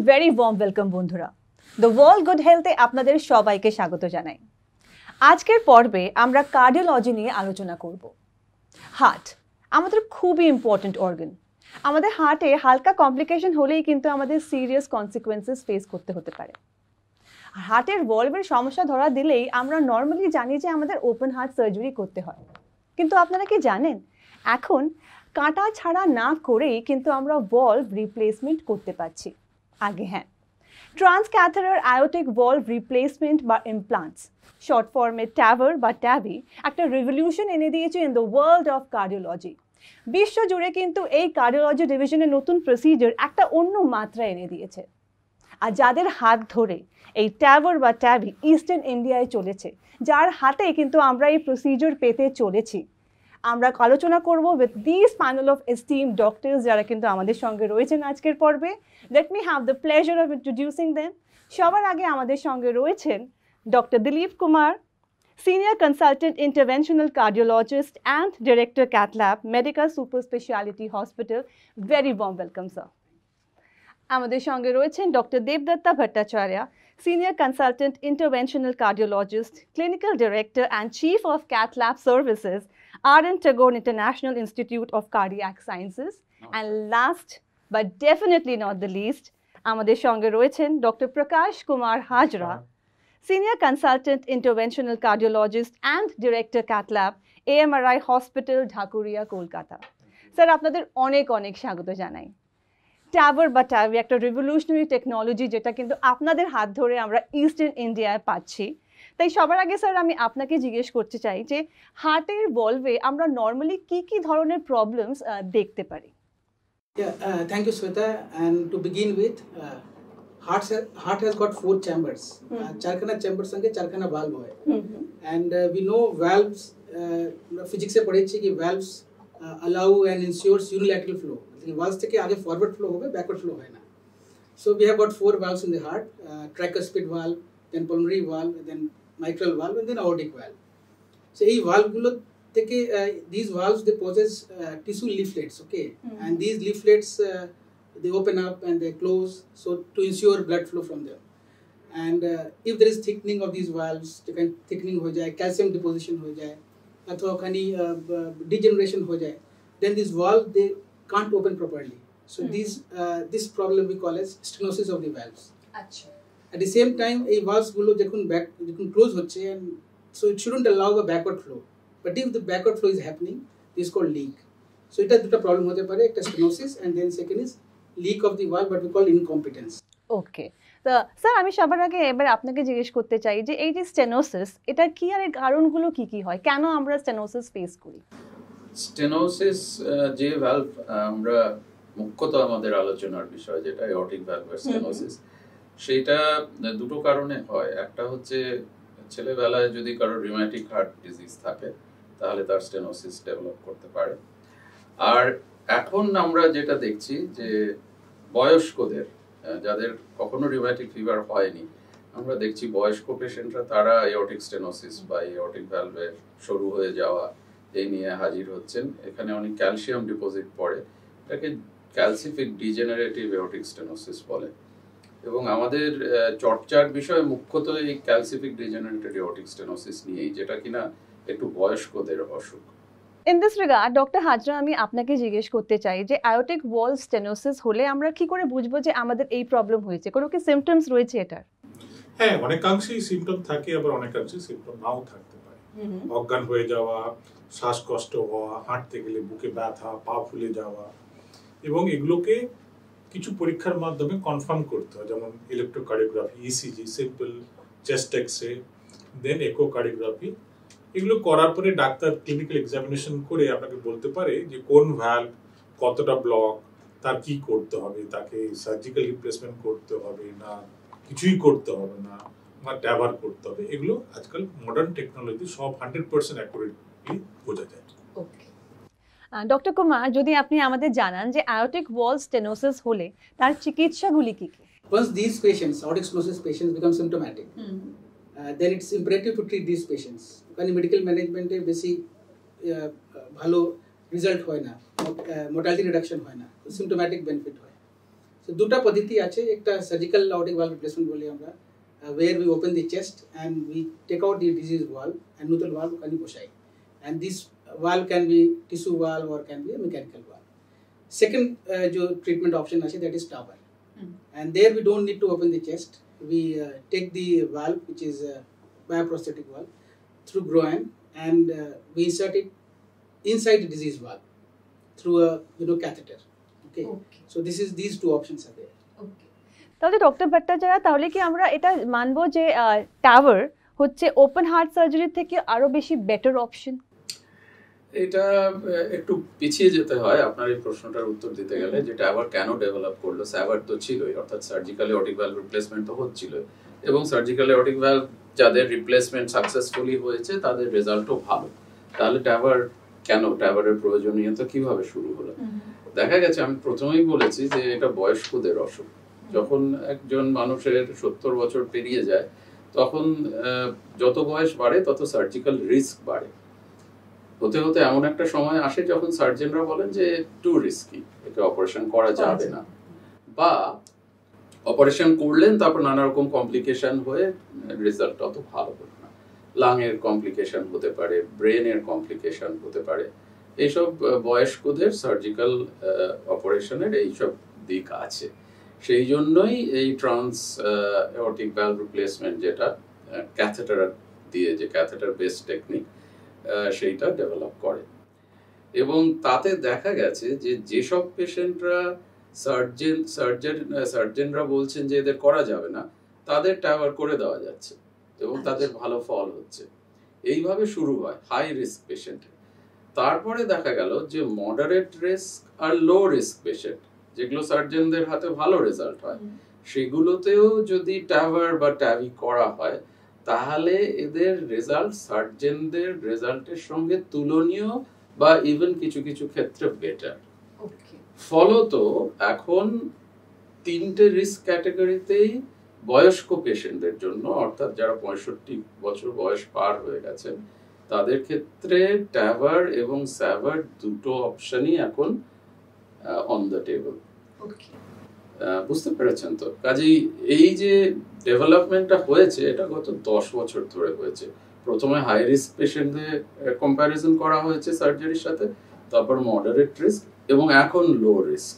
very warm welcome বন্ধুরা। The World Good Health এ আপনাদের সবাইকে স্বাগত জানাই। আজকের পর্বে আমরা কার্ডিওলজি নিয়ে আলোচনা করব। হার্ট আমাদের খুবই ইম্পর্টেন্ট অর্গান। আমাদের হার্টে হালকা কমপ্লিকেশন হলেই কিন্তু আমাদের সিরিয়াস কনসিকুয়েন্সেস ফেস করতে হতে পারে। হার্টের ভলভের সমস্যা ধরা দিলেই আমরা নর্মালি জানি যে আমাদের ওপেন হার্ট সার্জারি করতে হয়। কিন্তু আপনারা কি জানেন এখন কাটা ছাড়া না করেই কিন্তু আমরা ভলভ রিপ্লেসমেন্ট করতে পারছি। আগে হ্যাঁ, ট্রান্সক্যাথেরার আয়োটিক ভলভ রিপ্লেসমেন্ট বা ইমপ্লান্টস শর্ট ফর্মে ট্যাভার বা ট্যাবি একটা রেভলিউশন এনে দিয়েছে in the world of cardiology. বিশ্ব জুড়ে কিন্তু এই কার্ডিওলজি ডিভিশনের নতুন প্রসিজার একটা অন্য মাত্রা এনে দিয়েছে। আর যাদের হাত ধরে এই ট্যাভার বা ট্যাবি ইস্টার্ন ইন্ডিয়ায় চলেছে, যার হাতে কিন্তু আমরা এই প্রসিজার পেতে চলেছি, আমরা আলোচনা করব with this panel of esteem doctors যারা কিন্তু আমাদের সঙ্গে রয়েছেন আজকের পর্বে। Let me have the pleasure of introducing them. সবার আগে আমাদের সঙ্গে রয়েছেন doctor Dilip Kumar, senior consultant interventional cardiologist and director cath lab, medical super speciality hospital. Very warm welcome sir. আমাদের সঙ্গে রয়েছেন doctor Debdatta Bhattacharya, Senior Consultant Interventional Cardiologist, Clinical Director and Chief of Cath Lab Services, R.N. Tagore International Institute of Cardiac Sciences. And last but definitely not the least, আমাদের সঙ্গে রয়েছেন doctor Prakash Kumar Hazra, Senior Consultant Interventional Cardiologist and Director Cath Lab, AMRI Hospital, Dhakuria, Kolkata. Sir আপনাদের অনেক অনেক স্বাগত জানাই। ট্যাভার বা tabby একটা রেভলিউশনারি টেকনোলজি যেটা কিন্তু আপনাদের হাত ধরে আমরা ইস্টার্ন ইন্ডিয়ায় পাচ্ছি। তাই সবার আগে স্যার আমি আপনাকে জিজ্ঞেস করতে চাই যে হার্টের ভলভে আমরা নর্মালি কি কি ধরনের প্রবলেমস দেখতে পারি? Thank you, Sweta. And to begin with, heart has got 4 chambers. চারখানা চেম্বার সঙ্গে চারখানা valve হয়। And we know valves, physics এ পড়েছি কি valves allow and ensures unilateral flow. Valves থেকে আগে forward flow হবে, backward flow হয় না। So we have got 4 valves in the heart: tricuspid valve, then pulmonary valve, then mitral valve, and then aortic valve. So এই valve গুলো থেকে these valves they possess tissue leaflets, okay? And these leaflets they open up and they close, so to ensure blood flow from them. And if there is thickening of these valves, thickening हो जाए, calcium deposition हो जाए, अथवा कहीं degeneration हो जाए, then these valves they can't open properly. So this problem we call as stenosis of the valves. আচ্ছা। At the same time, এই valves গুলো যখন close হচ্ছে, and so it shouldn't allow a backward flow. But if the backward flow is happening, this is called leak. So এটা দুটো problem হতে পারে, একটা stenosis and then second is leak of the valve, but we call incompetence. ওকে, তো sir আমি সবার আগে এবার আপনাকে জিজ্ঞেস করতে চাই যে এই যে স্টেনোসিস, এটা কি আর এর কারণগুলো কি কি হয়, কেন আমরা স্টেনোসিস ফেস করি? স্টেনোসিস যে ভ্যালভ আমরা মুখ্যত আমাদের আলোচনার বিষয় যেটা অটিক ভ্যালভের স্টেনোসিস, সেটা দুটো কারণে হয়। একটা হচ্ছে ছেলেবেলায় যদি কারো রিউম্যাটিক হার্ট ডিজিজ থাকে তাহলে তার স্টেনোসিস ডেভেলপ করতে পারে। আর এখন আমরা যেটা দেখছি যে বয়স্কদের যাদের কখনো রিউম্যাটিক ফিভার হয়নি, আমরা দেখছি বয়স্ক পেশেন্টরা তারা এওর্টিক স্টেনোসিস বা এওর্টিক ভ্যালভের সরু হয়ে যাওয়া এই নিয়ে হাজির হচ্ছেন। এখানে অনেক ক্যালসিয়াম ডিপোজিট পড়ে, এটাকে ক্যালসিফিক ডিজেনারেটিভ এওর্টিক স্টেনোসিস বলে। এবং আমাদের চর্চার বিষয় মুখ্যত এই ক্যালসিফিক ডিজেনারেটিভ এওর্টিক স্টেনোসিস নিয়েই, যেটা কিনা একটু বয়স্কদের অসুখ। In this regard doctor Hazra আমি আপনাকে জিজ্ঞেস করতে চাই যে আয়োটিক ভলভ স্টেনোসিস হলে আমরা কি করে বুঝবো যে আমাদের এই প্রবলেম হয়েছে? কোনো কি সিমটমস রয়েছে এটার? হ্যাঁ, অনেকাংশেই সিমটম থাকে, আবার অনেকাংশে সিমটম নাও থাকতে পারে। অজ্ঞান হয়ে যাওয়া, শ্বাসকষ্ট হওয়া, হাঁটতে গেলে বুকে ব্যথা, পা ফুলে যাওয়া, এবং এগুলোকে কিছু পরীক্ষার মাধ্যমে কনফার্ম করতে হয়, যেমন electrocardiography, ECG, simple chest x ray, then echocardiography. এগুলো করার পরে ডাক্তার ক্লিনিক্যাল এক্সামিনেশন করে আপনাকে বলতে পারে যে কোন ভ্যালভ কতটা ব্লক, তার কি করতে হবে, তাকে সার্জিক্যাল রিপ্লেসমেন্ট করতে হবে না কিছুই করতে হবে না, বা ট্যাভার করতে হবে। এগুলো আজকাল মডার্ন টেকনোলজি সব 100% অ্যাকুরেটলি বোঝা যায়। ওকে ডক্টর কুমার, যদি আপনি আমাদের জানান যে আয়োটিক ভলভ স্টেনোসিস হলে তার চিকিৎসাগুলি কি কি? Once these patients, aortic stenosis patients, become symptomatic, then it's imperative to treat these patients. কারণ মেডিকেল ম্যানেজমেন্টে বেশি ভালো রেজাল্ট হয় না, মোর্টালিটি রিডাকশন হয় না, সিম্পটোম্যাটিক বেনিফিট হয়। So দুটা পদ্ধতি আছে, একটা সার্জিক্যাল aortic valve replacement বলি আমরা, where we open the chest and we take out the diseased valve and নতুন valve ওখানে বসাই, and this valve can be tissue valve or can be a mechanical valve. Second जो treatment option আছে, that is TAVR, and there we don't need to open the chest. We take the valve, which is a bioprosthetic valve, through groin, and we insert it inside the diseased valve through a catheter. Okay. So these two options are there. তাহলে doctor Bhattacharya, তাহলে কি আমরা এটা মানবো যে tower হচ্ছে open heart surgery থেকে আরো বেশি বেটার অপশন? এটা একটু পিছিয়ে যেতে হয় আপনার এই প্রশ্নটার উত্তর দিতে গেলে, যে টাওয়ার কেন ডেভেলপ করলো। স্যাভার তো ছিলই, অর্থাৎ সার্জিক্যাল অ্যাওর্টিক ভালভ রিপ্লেসমেন্ট তো হচ্ছিলই, এবং সার্জিক্যাল অ্যাওর্টিক ভালভ যাদের রিপ্লেসমেন্ট সাকসেসফুলি হয়েছে তাদের রেজাল্টও ভালো। তাহলে টাওয়ার কেন, টাওয়ারের প্রয়োজনীয়তা কিভাবে শুরু হলো? দেখা গেছে, আমি প্রথমেই বলেছি যে এটা বয়স্কদের অসুখ। যখন একজন মানুষের 70 বছর পেরিয়ে যায়, তখন যত বয়স বাড়ে তত সার্জিক্যাল রিস্ক বাড়ে। হতে হতে এমন একটা সময় আসে যখন সার্জনরা বলেন যে টু রিস্কি, একে অপারেশন করা যাবে না, বা অপারেশন করলেন তারপর নানা রকম কমপ্লিকেশন হয়ে রেজাল্ট অত ভালো হলো না। লাংয়ের কমপ্লিকেশন হতে পারে, ব্রেনের কমপ্লিকেশন হতে পারে। এইসব বয়স্কদের সার্জিক্যাল অপারেশনের এইসব দিক আছে। সেই জন্যই এই ট্রান্স অ্যাওর্টিক ভালভ রিপ্লেসমেন্ট, যেটা ক্যাথেটার দিয়ে, যে ক্যাথেটার বেস টেকনিক, সেইটা ডেভেলপ করে। এবং তাতে দেখা গেছে যে যেসব পেশেন্টরা সার্জনরা বলছেন যে এদের করা যাবে না, তাদের টাওয়ার করে দেওয়া যাচ্ছে এবং তাদের ভালো ফল হচ্ছে। এইভাবে শুরু হয় হাই রিস্ক পেশেন্টের। তারপরে দেখা গেল যে মডারেট রিস্ক আর লো রিস্ক পেশেন্ট, যেগুলো সার্জনদের হাতে ভালো রেজাল্ট হয়, সেগুলোতেও যদি টাওয়ার বা ট্যাভি করা হয়, তাহলে এদের রেজাল্ট সার্জনদের রেজাল্টের সঙ্গে তুলনীয় বা ইভেন কিছু কিছু ক্ষেত্রে বেটার। ফলত এখন 3টে রিস্ক ক্যাটাগরিতেই বয়স্ক পেশেন্টদের জন্য, অর্থাৎ যারা 65 বছর বয়স পার হয়ে গেছেন, তাদের ক্ষেত্রে টাভার এবং স্যাভার দুটো অপশনই এখন অন দ্য টেবল। বুঝতে পেরেছেন তো? কাজেই এই যে ডেভেলপমেন্টটা হয়েছে, এটা গত 10 বছর ধরে হয়েছে। প্রথমে হাই রিস্ক পেশেন্টদের কম্প্যারিজন করা হয়েছে সার্জারির সাথে, তারপর মডারেট রিস্ক, এবং এখন লো রিস্ক।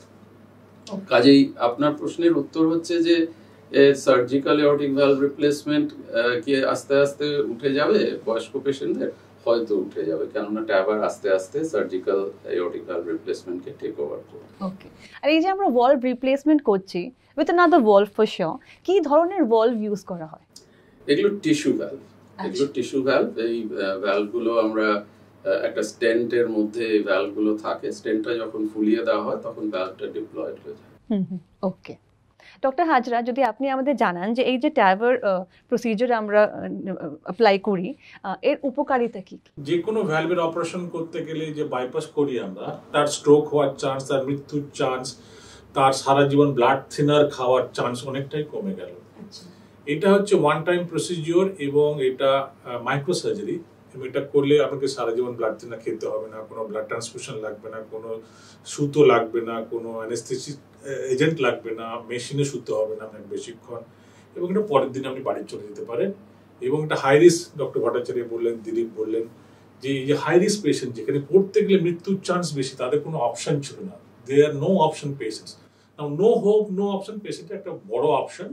কাজেই আপনার প্রশ্নের উত্তর হচ্ছে যে সার্জিক্যাল অ্যাওর্টিক ভালভ রিপ্লেসমেন্ট কি আস্তে আস্তে উঠে যাবে বয়স্ক পেশেন্টদের? হয়তো উঠে যাবে, কেননা টাভার আস্তে আস্তে সার্জিক্যাল অ্যাওর্টিক ভালভ রিপ্লেসমেন্টকে টেক ওভার করবে। ওকে, আর এই যে আমরা ভালভ রিপ্লেসমেন্ট করছি with another valve for sure, কি ধরনের ভালভ ইউজ করা হয়? এগুলো টিস্যু ভালভ। এগুলো টিস্যু ভালভ। এই ভালভগুলো আমরা একটা স্টেন্টের মধ্যে এই ভালভগুলো থাকে। স্টেন্টটা যখন ফুলিয়ে দেওয়া হয় তখন ভালভটা ডিপ্লয়েড হয়ে যায়। ওকে, ডক্টর হাজরা, যদি আপনি আমাদের জানান যে এই যে টাভার প্রসিজার আমরা অ্যাপ্লাই করি, এর উপকারিতা কি? যে কোনো ভ্যালভের অপারেশন করতে গেলে যে বাইপাস করি আমরা, তার স্ট্রোক হওয়ার চান্স, তার মৃত্যুর চান্স, তার সারা জীবন ব্লাড থিনার খাওয়ার চান্স অনেকটাই কমে গেল। এটা হচ্ছে ওয়ান টাইম প্রসিজিওর এবং এটা মাইক্রো সার্জারি। এটা করলে আপনাকে সারা জীবন ব্লাড থিনার খেতে হবে না, কোনো ব্লাড ট্রান্সফিউশন লাগবে না, কোনো সুতো লাগবে না, কোনো অ্যানেস্থেসিক এজেন্ট লাগবে না, মেশিনে শুতে হবে না আপনাকে বেশিক্ষণ, এবং এটা পরের দিন আপনি বাড়ি চলে যেতে পারেন। এবং এটা হাই রিস্ক, ডক্টর ভট্টাচার্য বললেন, দিলীপ বললেন, যে এই যে হাই রিস্ক পেশেন্ট যেখানে করতে গেলে মৃত্যুর চান্স বেশি, তাদের কোনো অপশন ছিল না। They are no option patients. Now no hope, no option patient একটা বড় অপশন।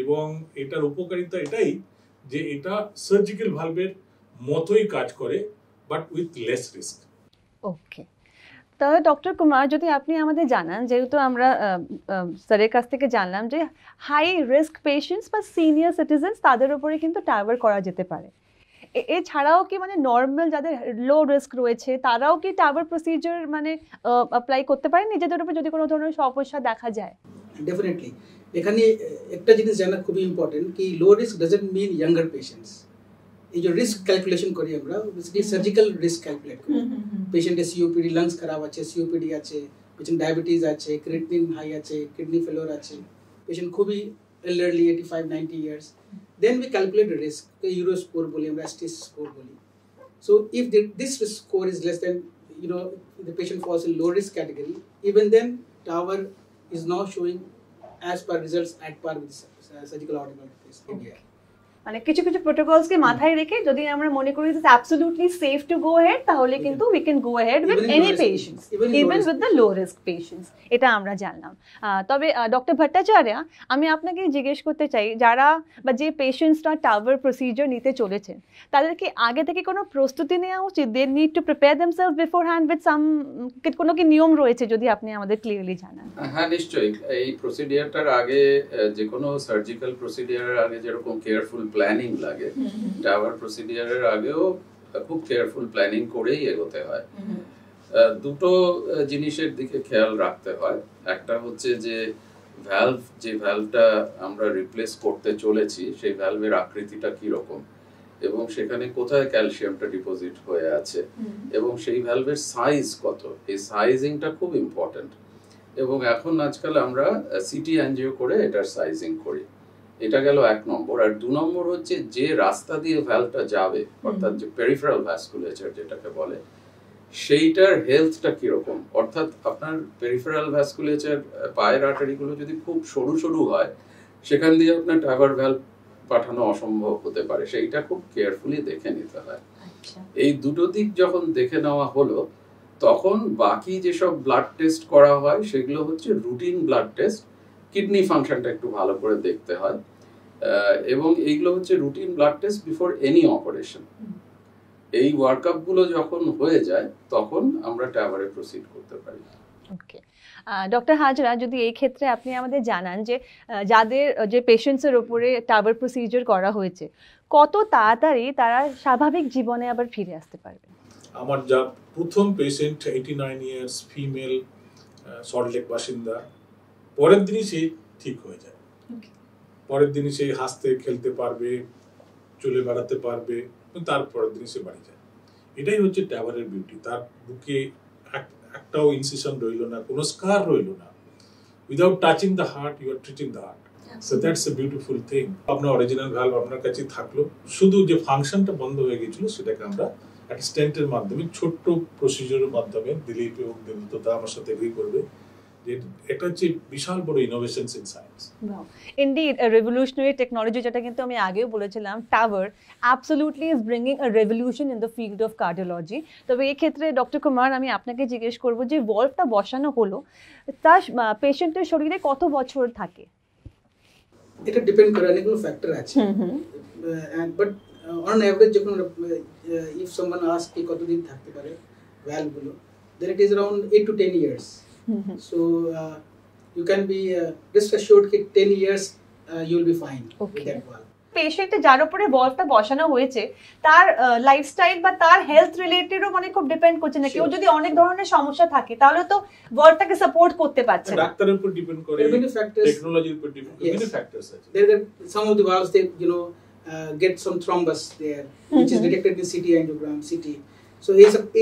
এবং এটার উপকারিতা এটাই যে এটা সার্জিক্যাল ভালভের মতোই কাজ করে, বাট উইথ লেস রিস্ক। ওকে, তাহলে ডক্টর কুমার, যদি আপনি আমাদের জানান, যেহেতু আমরা স্যারের কাছ থেকে জানলাম যে হাই রিস্ক পেশেন্টস বা সিনিয়র সিটিজেন্স, তাদের উপরে কিন্তু টাভার করা যেতে পারে, এছাড়াও কি মানে নর্মাল যাদের লো রিস্ক রয়েছে তারাও কি টাভার প্রসিজার মানে অ্যাপ্লাই করতে পারে নিজেদের উপর যদি কোনো ধরনের সমস্যা দেখা যায়? ডেফিনেটলি। এখানে একটা জিনিস জানা খুবই ইম্পর্টেন্ট, কি low risk doesn't mean younger patients. এই যে রিস্ক ক্যালকুলেশন করি আমরা, বেসিক্যালি সার্জিক্যাল রিস্ক ক্যালকুলেট করি। পেশেন্টের সিওপিডি, লাংস খারাপ আছে, সিওপিডি আছে, পেশেন্ট ডায়াবেটিস আছে, ক্রিয়েটিনিন হাই আছে, কিডনি ফেলিওর আছে, পেশেন্ট খুবই elderly 85-90 years, then we calculate the risk, the euro score boli, আমরা STS score boli. So if this risk score is less than, the patient falls in low risk category, even then tower is now showing as per results at par with surgical aortic valve AVI. মানে কিছু কিছু protocols কে মাথায় রেখে যদি আমরা মনে করি যে absolutely safe to go ahead তাহলে কিন্তু we can go ahead with any patients even with the low risk patients, এটা আমরা জানলাম। তবে ডক্টর ভট্টাচার্য, আমি আপনাকে জিজ্ঞেস করতে চাই, যারা বা যে পেশেন্টসরা টাওয়ার প্রসিজার নিতে চলেছেন তাদের কি আগে থেকে কোনো প্রস্তুতি নেওয়া উচিত? They need to prepare themselves beforehand with some, কোনো কি নিয়ম রয়েছে যদি আপনি আমাদের ক্লিয়ারলি জানান? হ্যাঁ, নিশ্চয়ই। এই প্রসিডিয়ারটার আগে, যে কোনো সার্জিক্যাল প্রসিডিয়ারের আগে যেরকম কেয়ারফুল প্ল্যানিং লাগে, টাওয়ার প্রসিডিয়ারের আগেও খুব কেয়ারফুল প্ল্যানিং করেই এগোতে হয়। দুটো জিনিসের দিকে খেয়াল রাখতে হয়। একটা হচ্ছে যে ভ্যালভটা আমরা রিপ্লেস করতে চলেছি সেই ভ্যালভের আকৃতিটা কি রকম এবং সেখানে কোথায় ক্যালসিয়ামটা ডিপোজিট হয়ে আছে এবং সেই ভ্যালভের সাইজ কত, এই সাইজিংটা খুব ইম্পর্টেন্ট। এবং এখন আজকাল আমরা সিটি অ্যানজিও করে এটার সাইজিং করি। এটা গেল 1 নম্বর। আর 2 নম্বর হচ্ছে যে রাস্তা দিয়ে ভ্যালভটা যাবে, অর্থাৎ যে পেরিফেরাল ভাস্কুলেচার যেটাকে বলে, সেইটার হেলথটা কিরকম। অর্থাৎ আপনার পেরিফেরাল ভাস্কুলেচার, পায়ের আর্টারিগুলো যদি খুব সরু সরু হয়, সেখান দিয়ে আপনার টাওয়ার ভ্যালভ পাঠানো অসম্ভব হতে পারে। সেইটা খুব কেয়ারফুলি দেখে নিতে হয়। এই দুটো দিক যখন দেখে নেওয়া হলো, তখন বাকি যেসব ব্লাড টেস্ট করা হয় সেগুলো হচ্ছে রুটিন ব্লাড টেস্ট। কিডনি ফাংশনটা একটু ভালো করে দেখতে হয় এবং এইগুলো হচ্ছে routine blood test before any operation. এই ওয়ার্কআপ গুলো যখন হয়ে যায় তখন আমরা টাওয়ারে প্রসিড করতে পারি। ওকে ডক্টর হাজরা, যদি এই ক্ষেত্রে আপনি আমাদের জানান যে যাদের যে পেশেন্টসের উপরে টাওয়ার প্রসিজার করা হয়েছে কত তাড়াতাড়ি তারা স্বাভাবিক জীবনে আবার ফিরে আসতে পারবে? আমার যা প্রথম পেশেন্ট 89 ইয়ার্স ফিমেল, সল্টলেক বাসিন্দা, পরের দিনই সে ঠিক হয়ে যায়। পরের দিনই সে হাসতে খেলতে পারবে, চলে বেড়াতে পারবে, তারপরের দিনই সে বাড়ি যায়। এটাই হচ্ছে টাওয়ারের বিউটি। তার বুকে একটাও ইনসিশন রইল না, কোনো স্কার রইল না। Without touching the heart you are treating the heart. So that's a beautiful thing. আপনার অরিজিনাল ভ্যালভ আপনার কাছে থাকলো, শুধু যে ফাংশনটা বন্ধ হয়ে গেছিল সেটাকে আমরা একটা স্টেন্টের মাধ্যমে, ছোট্ট প্রসিজারের মাধ্যমে, দিলীপ এবং দেবদত্তা আমার সাথে এগ্রি করবে, এটা হচ্ছে বিশাল বড় innovations in science. Indeed a revolutionary technology, যেটা কিন্তু আমি আগেও বলেছিলাম, tower absolutely is bringing a revolution in the field of cardiology। তবে এই ক্ষেত্রে ডক্টর কুমার, আমি আপনাকে জিজ্ঞেস করব যে ভলভটা বসানো হলো, তার পেশেন্টের শরীরে কত বছর থাকে? এটা ডিপেন্ড করে, অনেকগুলো ফ্যাক্টর আছে। বাট অন এভারেজ যখন ইফ সামওয়ান আস্ক কি কতদিন থাকতে পারে ভ্যালভগুলো, then it is around 8 to 10 years. So you can be rest assured that 10 years you will be fine with that valve. পেশেন্টে যার উপরে ভলভটা বসানো হয়েছে তার লাইফস্টাইল বা তার হেলথ রিলেটেডও মানে খুব ডিপেন্ড করছে না। কেউ যদি অনেক ধরনের সমস্যা থাকে তাহলে তো ভলভটাকে সাপোর্ট করতে পারছে না। ডাক্তারের উপর ডিপেন্ড করে, টেকনোলজির উপর ডিপেন্ড করে, many factors আছে। There are some of the valves they get some thrombus there which is detected in CT angiogram, CT. So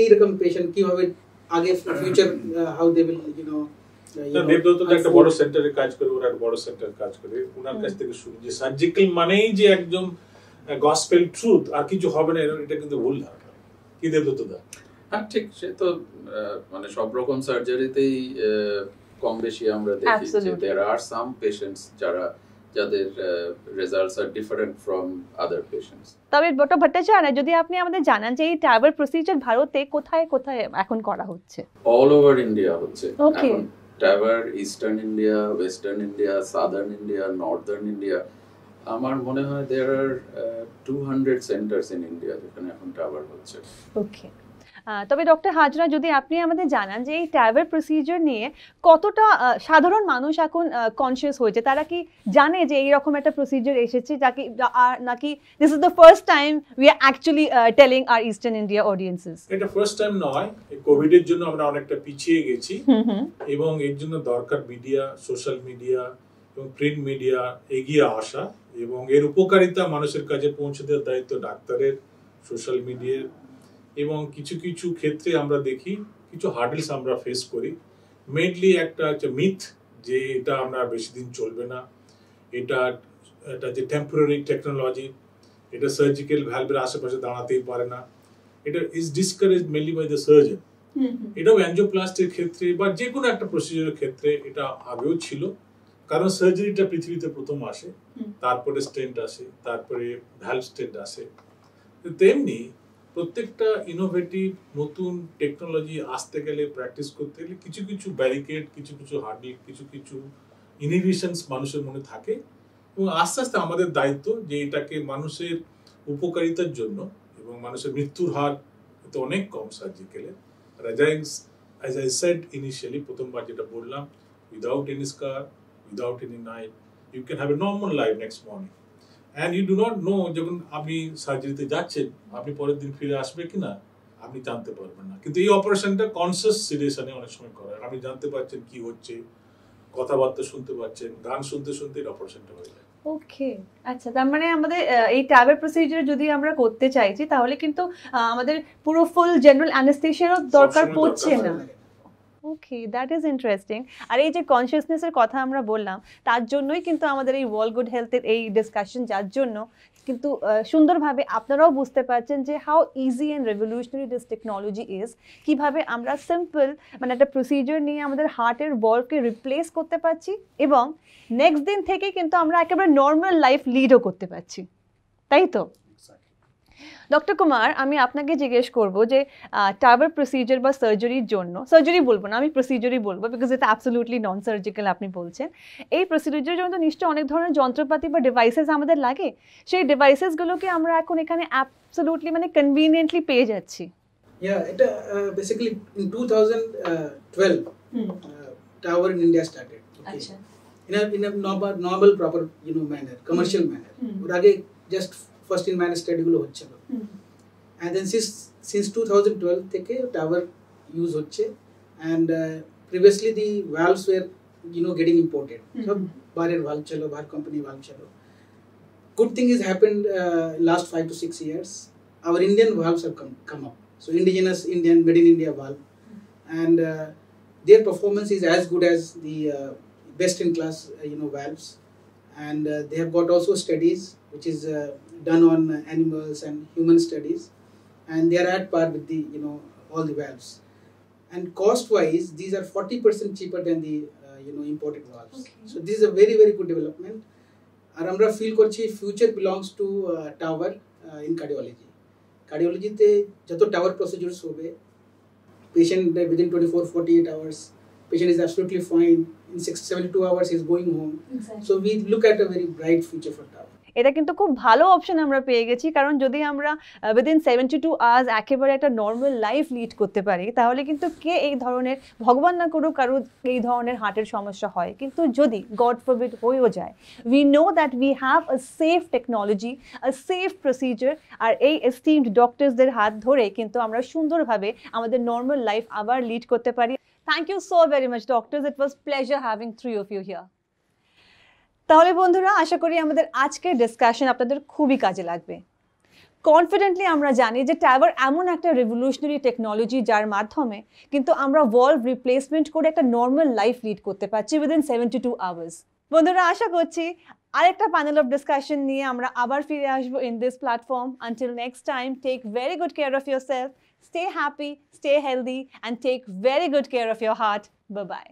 এই রকম পেশেন্ট কিভাবে আগে future how they will Debdutta একটা বড় সেন্টারে কাজ করে, ওরা একটা বড় সেন্টার কাজ করে, ওনার কাছ থেকে শুনি যে সার্জিক্যাল মানেই যে একদম গসপেল ট্রুথ আর কিছু হবে না, এটা কিন্তু ভুল ধারণা। কি দেবদত্ত দা? হ্যাঁ, ঠিক। সে তো মানে সব রকম সার্জারিতেই কম বেশি আমরা দেখি যে there are some patients যাদের results are different from other patients. তবে ডক্টর ভট্টাচার্য, যদি আপনি আমাদের জানান যে এই টাওয়ার প্রসিজার ভারতে কোথায় কোথায় এখন করা হচ্ছে? অল ওভার ইন্ডিয়া হচ্ছে এখন tower. Eastern India, western India, southern India, Northern India. আমার মনে হয় there are 200 saunters in India যেখানে এখন টাওয়ার হচ্ছে। ওকে। তবে ডক্টর হাজরা, যদি আপনি আমাদের জানান যে এই টাওয়ার প্রসিজার নিয়ে কতটা সাধারণ মানুষ এখন কনসিয়াস হয়েছে, তারা কি জানে যে এইরকম একটা প্রসিজার এসেছে, নাকি this is the first time we are actually telling our eastern India audiences? এটা ফার্স্ট টাইম নয়, কোভিড এর জন্য আমরা অনেকটা পিছিয়ে গেছি এবং এর জন্য দরকার মিডিয়া, সোশ্যাল মিডিয়া এবং প্রিন্ট মিডিয়া এগিয়ে আসা এবং এর উপকারিতা মানুষের কাছে পৌঁছে দেওয়ার দায়িত্ব ডাক্তারের, সোশ্যাল মিডিয়ার। এবং কিছু কিছু ক্ষেত্রে আমরা দেখি কিছু হার্ডেলস আমরা ফেস করি। মেইনলি একটা হচ্ছে মিথ যে এটা আমরা বেশি দিন চলবে না, এটা যে টেম্পোরারি টেকনোলজি, এটা সার্জিক্যাল ভ্যালভের আশেপাশে দাঁড়াতেই পারে না। এটা is discouraged mainly by the surgeon. এটাও অ্যাঞ্জিওপ্লাস্টির ক্ষেত্রে বা যে কোনো একটা প্রসিজারের ক্ষেত্রে এটা আগেও ছিল কারণ সার্জারিটা পৃথিবীতে প্রথম আসে, তারপরে স্টেন্ট আসে, তারপরে ভ্যালভ স্টেন্ট আসে। তেমনি প্রত্যেকটা ইনোভেটিভ নতুন টেকনোলজি আসতে গেলে, প্র্যাকটিস করতে গেলে কিছু কিছু ব্যারিকেড, কিছু কিছু হার্ডল, কিছু কিছু ইনহিবিশনস মানুষের মনে থাকে, এবং আস্তে আস্তে আমাদের দায়িত্ব যে এটাকে মানুষের উপকারিতার জন্য, এবং মানুষের মৃত্যুর হার তো অনেক কম সার্জিক্যালে। As I said initially, প্রথমবার যেটা বললাম, without any scar, without any knife, you can have a normal life next morning. And you do not know যখন আপনি সার্জারিতে যাচ্ছেন আপনি পরের দিন ফিরে আসবে কিনা আপনি জানতে পারবেন না। কিন্তু এই অপারেশনটা কনসিয়াস সিডেশনে অনেক সময় করা হয়, আপনি জানতে পারছেন কি হচ্ছে, কথাবার্তা শুনতে পাচ্ছেন, গান শুনতে শুনতে এই অপারেশনটা হয়ে যায়। ওকে, আচ্ছা, তার মানে আমাদের এই ট্যাবের প্রসিজার যদি আমরা করতে চাইছি তাহলে কিন্তু আমাদের পুরো ফুল জেনারেল অ্যানেস্থেশিয়ারও দরকার পড়ছে না। ওকে, দ্যাট ইজ ইন্টারেস্টিং। আর এই যে কনসিয়াসনেসের কথা আমরা বললাম, তার জন্যই কিন্তু আমাদের এই ওয়ার্ল্ড গুড হেলথের এই ডিসকাশন, যার জন্য কিন্তু সুন্দরভাবে আপনারাও বুঝতে পারছেন যে how easy and revolutionary this technology is. কীভাবে আমরা সিম্পল মানে একটা প্রসিজার নিয়ে আমাদের হার্টের ভলভকে রিপ্লেস করতে পারছি, এবং নেক্সট দিন থেকে কিন্তু আমরা একেবারে নর্মাল লাইফ লিডও করতে পারছি, তাই তো? ডক্টর কুমার, আমি আপনাকে জিজ্ঞেস করব যে টাভার প্রসিজার বা সার্জারির জন্য, সার্জারি বলবো না, আমি প্রসিজারই বলবো, বিকজ এটা অ্যাবসলিউটলি নন সার্জিক্যাল আপনি বলছেন। এই প্রসিজারের জন্য তো নিশ্চয়ই অনেক ধরনের যন্ত্রপাতি বা ডিভাইসেস আমাদের লাগে। সেই ডিভাইসেসগুলোকে আমরা এখন এখানে অ্যাবসলিউটলি মানে কনভিনিয়েন্টলি পেয়ে যাচ্ছি। এটা basically in 2012 tower in India started. আচ্ছা, in a normal proper manner, commercial manner. ওর আগে just first in man study গুলো হচ্ছিল, and then since 2012 থেকে টাওয়ার ইউজ হচ্ছে, and previously the valves were getting imported. সব বাইরের ভালভ ছিল, বাহার company valve ছিল। Good thing is happened last 5 to 6 years. Our Indian valves have come up, so indigenous Indian made in India valve, and their performance is as good as the best in class valves, and they have got also studies which is done on animals and human studies, and they are at par with the all the valves, and cost wise these are 40% cheaper than the imported valves. Okay. So this is a very very good development, আর আমরা feel করছি future belongs to tower in cardiology তে যত tower procedures হবে, patient within 24-48 hours patient is absolutely fine, in 72 hours he is going home. Exactly. So we look at a very bright future for TAVR. এটা কিন্তু খুব ভালো option আমরা পেয়ে গেছি, কারণ যদি আমরা উইদিন 72 আওয়ার্স একেবারে একটা নর্মাল লাইফ লিড করতে পারি, তাহলে কিন্তু কে এই ধরনের, ভগবান না করুক কারো এই ধরনের হার্টের সমস্যা হয়, কিন্তু যদি গড ফরবিড হয়েও যায়, we know that we have a safe technology, a safe procedure, আর এই এস্টিমড ডক্টরসদের হাত ধরে কিন্তু আমরা সুন্দরভাবে আমাদের নর্মাল লাইফ আবার লিড করতে পারি। Thank you so very much, doctors. It was pleasure having three of you here. তাহলে বন্ধুরা, আশা করি আমাদের আজকের ডিসকাশন আপনাদের খুবই কাজে লাগবে। কনফিডেন্টলি আমরা জানি যে টাভার এমন একটা রেভলিউশনারি টেকনোলজি যার মাধ্যমে কিন্তু আমরা ভলভ রিপ্লেসমেন্ট করে একটা নর্মাল লাইফ লিড করতে পারছি উইদিন 72 আওয়ার্স। বন্ধুরা, আশা করছি আরেকটা প্যানেল অফ ডিসকাশন নিয়ে আমরা আবার ফিরে আসবো in this platform. Until next time, take very good care of yourself, stay happy, stay healthy, and take very good care of your heart. Bye-bye.